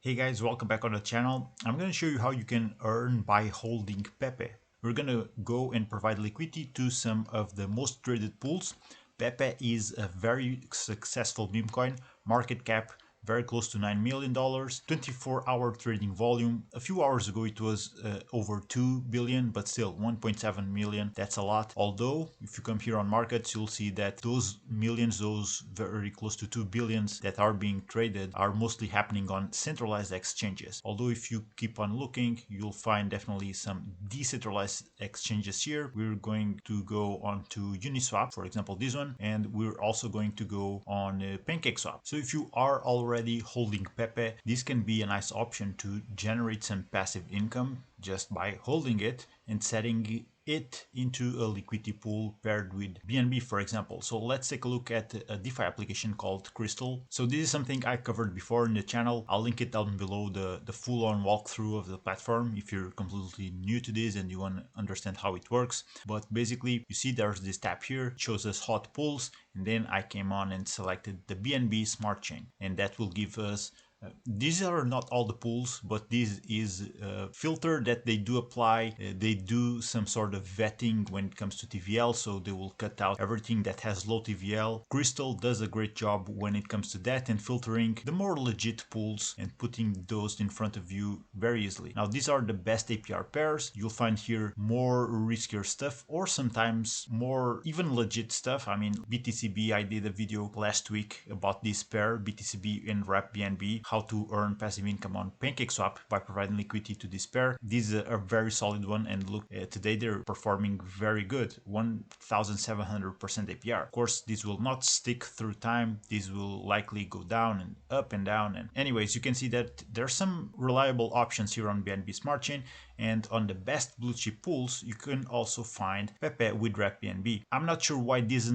Hey guys, welcome back on the channel. I'm going to show you how you can earn by holding Pepe. We're going to go and provide liquidity to some of the most traded pools. Pepe is a very successful meme coin, market cap very close to $9 million, 24-hour trading volume. A few hours ago it was over 2 billion, but still 1.7 million. That's a lot. Although if you come here on markets, you'll see that those millions, those very close to 2 billions that are being traded are mostly happening on centralized exchanges. Although if you keep on looking, you'll find definitely some decentralized exchanges here. We're going to go on to Uniswap, for example, this one, and we're also going to go on Pancake swap. So if you are already holding Pepe, this can be a nice option to generate some passive income just by holding it and setting it into a liquidity pool paired with BNB, for example. So let's take a look at a DeFi application called Crystal. So this is something I covered before in the channel. I'll link it down below, the full-on walkthrough of the platform if you're completely new to this and you want to understand how it works. But basically, you see there's this tab here, it shows us hot pools, and then I came on and selected the BNB Smart Chain, and that will give us these are not all the pools, but this is a filter that they do apply. They do some sort of vetting when it comes to TVL, so they will cut out everything that has low TVL. Crystal does a great job when it comes to that and filtering the more legit pools and putting those in front of you very easily. Now, these are the best APR pairs. You'll find here more riskier stuff or sometimes more even legit stuff. I mean, BTCB, I did a video last week about this pair, BTCB and Wrap BNB, how to earn passive income on PancakeSwap by providing liquidity to this pair. This is a very solid one, and look, today they're performing very good, 1,700% APR. Of course, this will not stick through time. This will likely go down and up and down. And anyways, you can see that there's some reliable options here on BNB Smart Chain, and on the best blue chip pools, you can also find Pepe with Wrap BNB. I'm not sure why this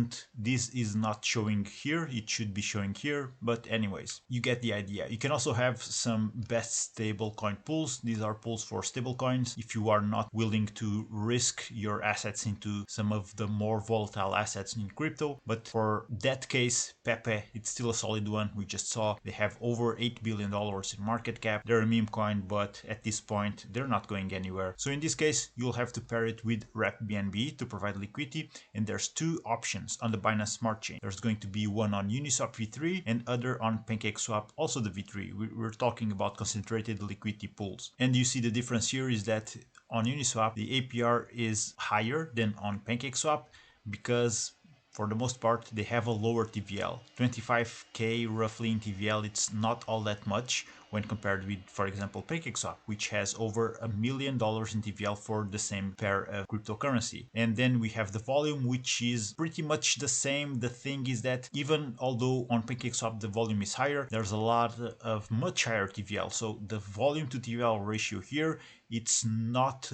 is not showing here. It should be showing here, but anyways, you get the idea. You can also have some best stablecoin pools. These are pools for stablecoins if you are not willing to risk your assets into some of the more volatile assets in crypto. But for that case, Pepe, it's still a solid one. We just saw they have over $8 billion in market cap. They're a meme coin, but at this point, they're not going anywhere. So in this case, you'll have to pair it with Wrap BNB to provide liquidity. And there's two options on the Binance Smart Chain. There's going to be one on Uniswap v3 and other on PancakeSwap, also the v3. We're talking about concentrated liquidity pools. And you see the difference here is that on Uniswap, the APR is higher than on PancakeSwap because for the most part, they have a lower TVL. 25K roughly in TVL, it's not all that much when compared with, for example, PancakeSwap, which has over $1 million in TVL for the same pair of cryptocurrency. And then we have the volume, which is pretty much the same. The thing is that even although on PancakeSwap the volume is higher, there's a lot of much higher TVL. So the volume to TVL ratio here, it's not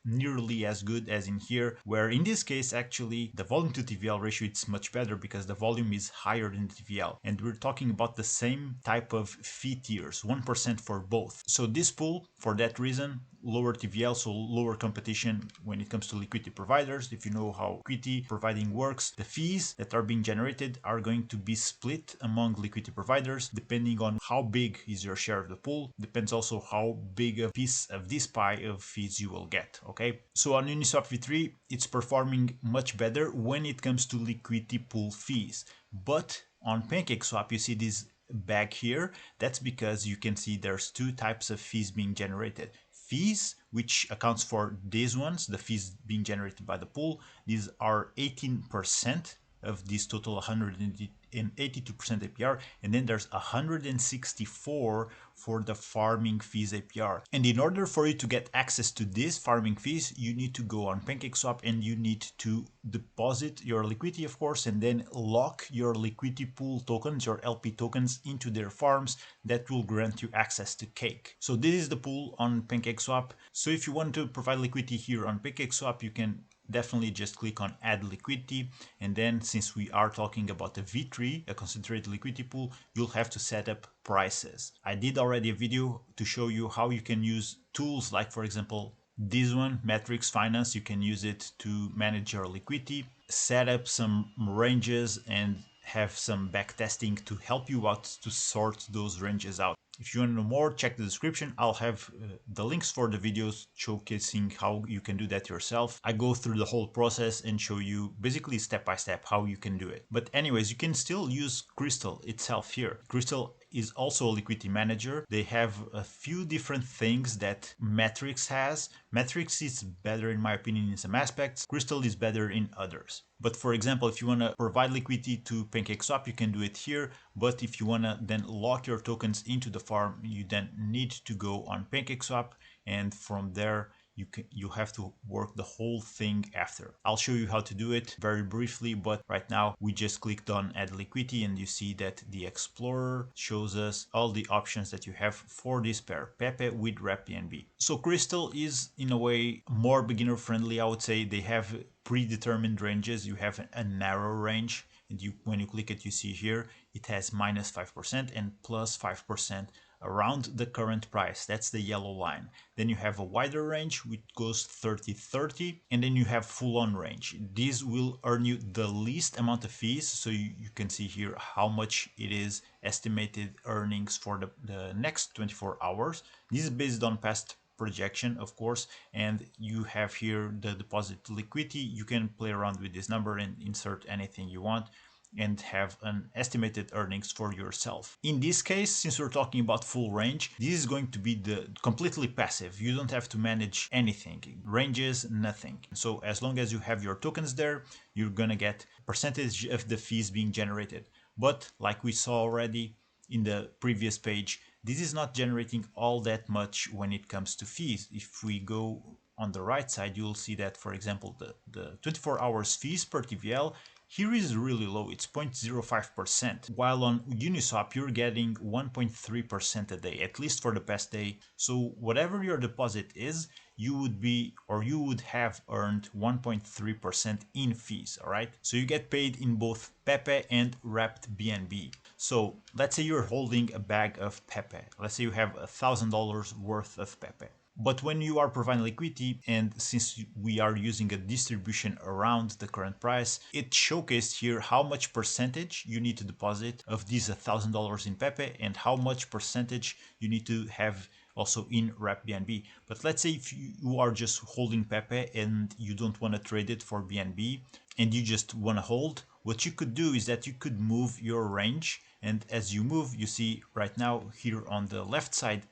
nearly as good as in here, where in this case actually the volume to TVL ratio it's much better because the volume is higher than the TVL, and we're talking about the same type of fee tiers, 1% for both. So this pool, for that reason, lower TVL, so lower competition when it comes to liquidity providers. If you know how liquidity providing works, the fees that are being generated are going to be split among liquidity providers depending on how big is your share of the pool. Depends also how big a piece of this pie of fees you will get. Okay, so on Uniswap v3 it's performing much better when it comes to liquidity pool fees, but on PancakeSwap you see this bag here. That's because you can see there's two types of fees being generated. Fees, which accounts for these ones, the fees being generated by the pool. These are 18% of this total 182% APR, and then there's 164 for the farming fees APR. And in order for you to get access to these farming fees, you need to go on PancakeSwap and you need to deposit your liquidity, of course, and then lock your liquidity pool tokens, your LP tokens, into their farms. That will grant you access to Cake. So this is the pool on PancakeSwap. So if you want to provide liquidity here on PancakeSwap, you can definitely just click on add liquidity, and then since we are talking about a v3, a concentrated liquidity pool, you'll have to set up prices. I did already a video to show you how you can use tools like, for example, this one, METRIX Finance. You can use it to manage your liquidity, set up some ranges, and have some back testing to help you out to sort those ranges out. If you want to know more, check the description. I'll have the links for the videos showcasing how you can do that yourself. I go through the whole process and show you basically step by step how you can do it. But anyways, you can still use Crystal itself here. Crystal is also a liquidity manager. They have a few different things that METRIX has. METRIX is better in my opinion in some aspects. Crystal is better in others. But for example, if you want to provide liquidity to PancakeSwap, you can do it here. But if you want to then lock your tokens into the farm, you then need to go on PancakeSwap, and from there you have to work the whole thing after. I'll show you how to do it very briefly, but right now we just clicked on add liquidity and you see that the Explorer shows us all the options that you have for this pair, Pepe with wrap BNB. So Crystal is in a way more beginner friendly, I would say. They have predetermined ranges. You have a narrow range, and when you click it, you see here it has minus 5% and plus 5% around the current price. That's the yellow line. Then you have a wider range which goes 30-30, and then you have full on range. This will earn you the least amount of fees, so you can see here how much it is estimated earnings for the next 24 hours. This is based on past projection, of course, and you have here the deposit liquidity. You can play around with this number and insert anything you want and have an estimated earnings for yourself. In this case, since we're talking about full range, this is going to be the completely passive. You don't have to manage anything, ranges, nothing. So as long as you have your tokens there, you're gonna get percentage of the fees being generated. But like we saw already in the previous page, this is not generating all that much when it comes to fees. If we go on the right side, you'll see that, for example, the 24 hours fees per TVL here is really low. It's 0.05%, while on Uniswap you're getting 1.3% a day, at least for the past day. So whatever your deposit is, you would have earned 1.3% in fees. All right, so you get paid in both Pepe and wrapped BNB. So let's say you're holding a bag of Pepe. Let's say you have $1,000 worth of Pepe. But when you are providing liquidity, and since we are using a distribution around the current price, it showcased here how much percentage you need to deposit of these $1,000 in Pepe and how much percentage you need to have also in wrap BNB. But let's say if you are just holding Pepe and you don't want to trade it for BNB and you just want to hold, what you could do is that you could move your range. And as you move, you see right now here on the left side,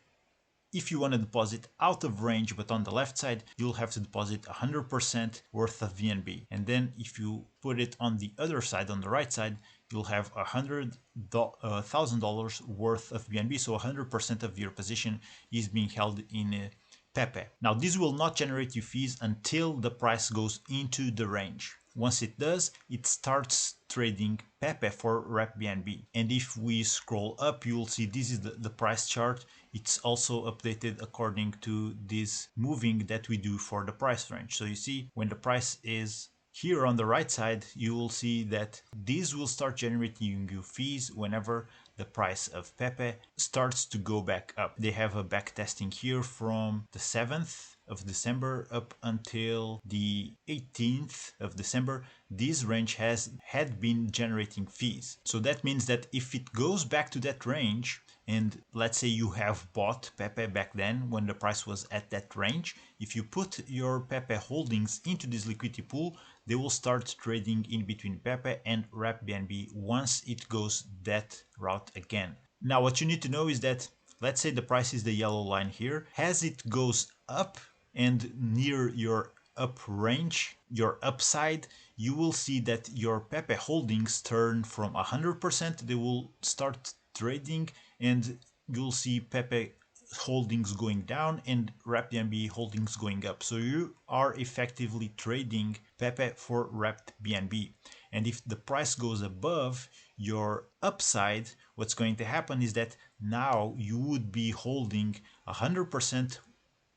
if you want to deposit out of range, but on the left side, you'll have to deposit 100% worth of VNB. And then if you put it on the other side, on the right side, you'll have $100,000 worth of BNB. So 100% of your position is being held in Pepe. Now, this will not generate you fees until the price goes into the range. Once it does, it starts trading Pepe for wrap BNB. And if we scroll up, you will see this is the price chart. It's also updated according to this moving that we do for the price range. So you see when the price is here on the right side, you will see that this will start generating you fees whenever the price of Pepe starts to go back up. They have a back testing here from the 7th of December up until the 18th of December. This range had been generating fees. So that means that if it goes back to that range, and let's say you have bought Pepe back then when the price was at that range, if you put your Pepe holdings into this liquidity pool, they will start trading in between Pepe and wrap BNB once it goes that route again. Now what you need to know is that, let's say the price is the yellow line here, as it goes up and near your up range, your upside, you will see that your Pepe holdings turn from 100%, they will start trading, and you'll see Pepe holdings going down and wrapped BNB holdings going up. So you are effectively trading Pepe for wrapped BNB. And if the price goes above your upside, what's going to happen is that now you would be holding 100%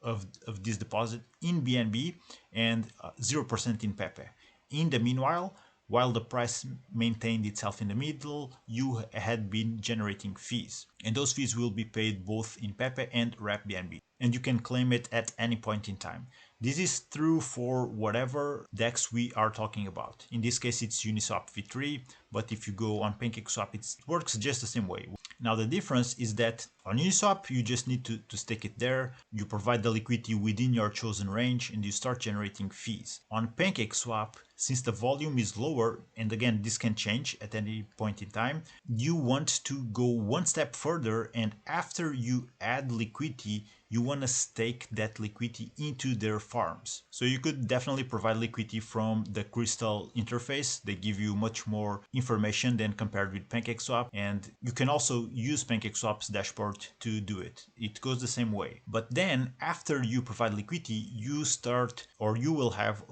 of this deposit in BNB and 0% in Pepe. In the meanwhile, while the price maintained itself in the middle, you had been generating fees. and those fees will be paid both in Pepe and Wrap BNB, and you can claim it at any point in time. This is true for whatever DEX we are talking about. In this case, it's Uniswap v3, but if you go on PancakeSwap, it works just the same way. Now, the difference is that on Uniswap, you just need to stake it there, you provide the liquidity within your chosen range, and you start generating fees. On PancakeSwap, since the volume is lower, and again, this can change at any point in time, you want to go one step further, and after you add liquidity, you want to stake that liquidity into their farms. So you could definitely provide liquidity from the Crystal interface. They give you much more information than compared with PancakeSwap, and you can also use PancakeSwap's dashboard to do it. It goes the same way. But then after you provide liquidity, you start, or you will have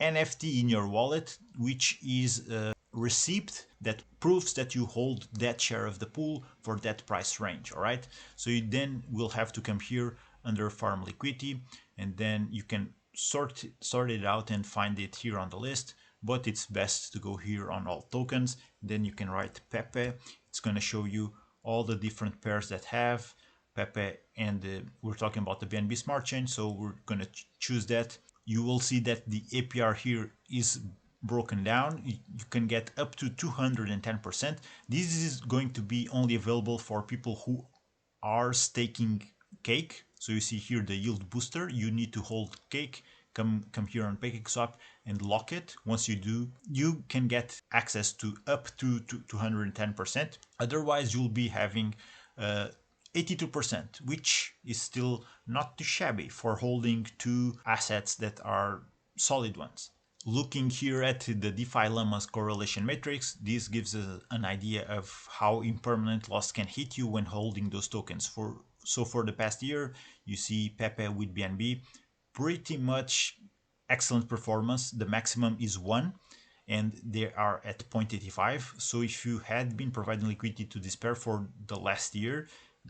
NFT in your wallet, which is receipt that proves that you hold that share of the pool for that price range. All right, so you then will have to come here under farm liquidity, and then you can sort it out and find it here on the list, but it's best to go here on all tokens. Then you can write Pepe. It's going to show you all the different pairs that have Pepe, and we're talking about the BNB Smart Chain, so we're going to choose that. You will see that the APR here is broken down. You can get up to 210%. This is going to be only available for people who are staking Cake. So you see here the yield booster. You need to hold Cake. Come here on PancakeSwap and lock it. Once you do, you can get access to up to 210%. Otherwise, you'll be having 82%, which is still not too shabby for holding two assets that are solid ones. Looking here at the DeFi Llama's correlation matrix, this gives us an idea of how impermanent loss can hit you when holding those tokens. So for the past year, you see Pepe with BNB, pretty much excellent performance. The maximum is 1, and they are at 0.85. So if you had been providing liquidity to this pair for the last year,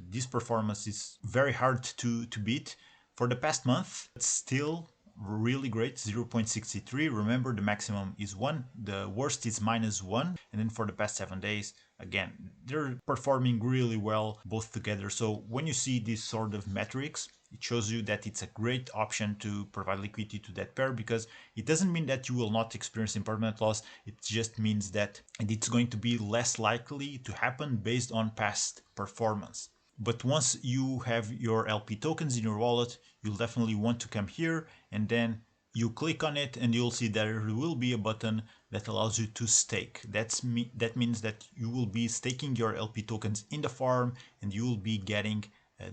this performance is very hard to beat. For the past month, it's still really great, 0.63. Remember, the maximum is 1, the worst is -1, and then for the past 7 days, again, they're performing really well both together. So when you see this sort of metrics, it shows you that it's a great option to provide liquidity to that pair, because it doesn't mean that you will not experience impermanent loss. It just means that it's going to be less likely to happen based on past performance. But once you have your LP tokens in your wallet, you'll definitely want to come here, and then you click on it and you'll see there will be a button that allows you to stake. That means that you will be staking your LP tokens in the farm, and you will be getting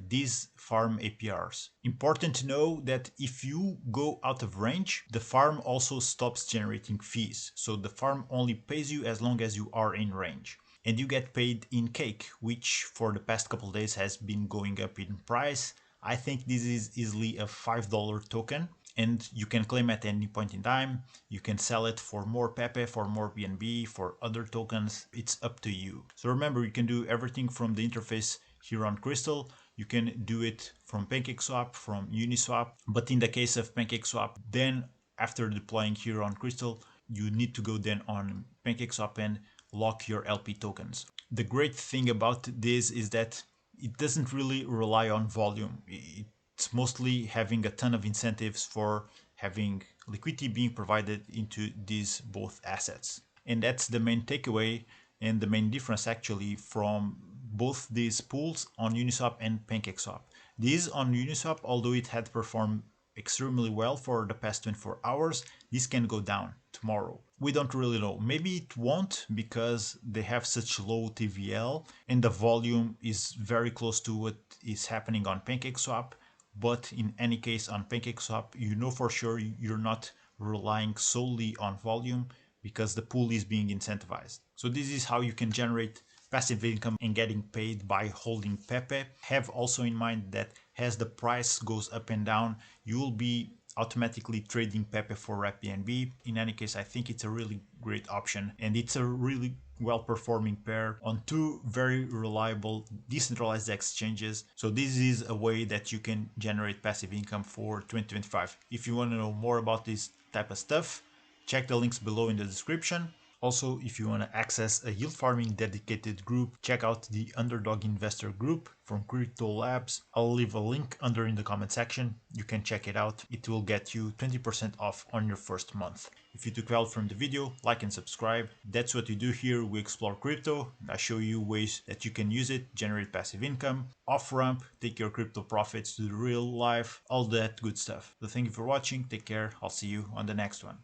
these farm APRs. Important to know that if you go out of range, the farm also stops generating fees. So the farm only pays you as long as you are in range. And you get paid in Cake, which for the past couple of days has been going up in price. I think this is easily a $5 token, and you can claim at any point in time. You can sell it for more Pepe, for more BNB, for other tokens. It's up to you. So remember, you can do everything from the interface here on Crystal. You can do it from PancakeSwap, from Uniswap. But in the case of PancakeSwap, then after deploying here on Crystal, you need to go then on PancakeSwap and lock your LP tokens. The great thing about this is that it doesn't really rely on volume. It's mostly having a ton of incentives for having liquidity being provided into these both assets. And that's the main takeaway and the main difference actually from both these pools on Uniswap and PancakeSwap. This on Uniswap, although it had performed extremely well for the past 24 hours, this can go down tomorrow. We don't really know. Maybe it won't, because they have such low TVL and the volume is very close to what is happening on PancakeSwap. But in any case, on PancakeSwap, you know for sure you're not relying solely on volume, because the pool is being incentivized. So this is how you can generate passive income and getting paid by holding Pepe. Have also in mind that as the price goes up and down, you will be automatically trading Pepe for Wrap BNB. In any case, I think it's a really great option, and it's a really well-performing pair on two very reliable decentralized exchanges. So this is a way that you can generate passive income for 2025. If you want to know more about this type of stuff, check the links below in the description. Also, if you want to access a yield farming dedicated group, check out the Underdog Investor Group from Crypto Labs. I'll leave a link under in the comment section. You can check it out. It will get you 20% off on your first month. If you took value from the video, like and subscribe. That's what we do here. We explore crypto. I show you ways that you can use it, generate passive income, off ramp, take your crypto profits to the real life, all that good stuff. So thank you for watching. Take care. I'll see you on the next one.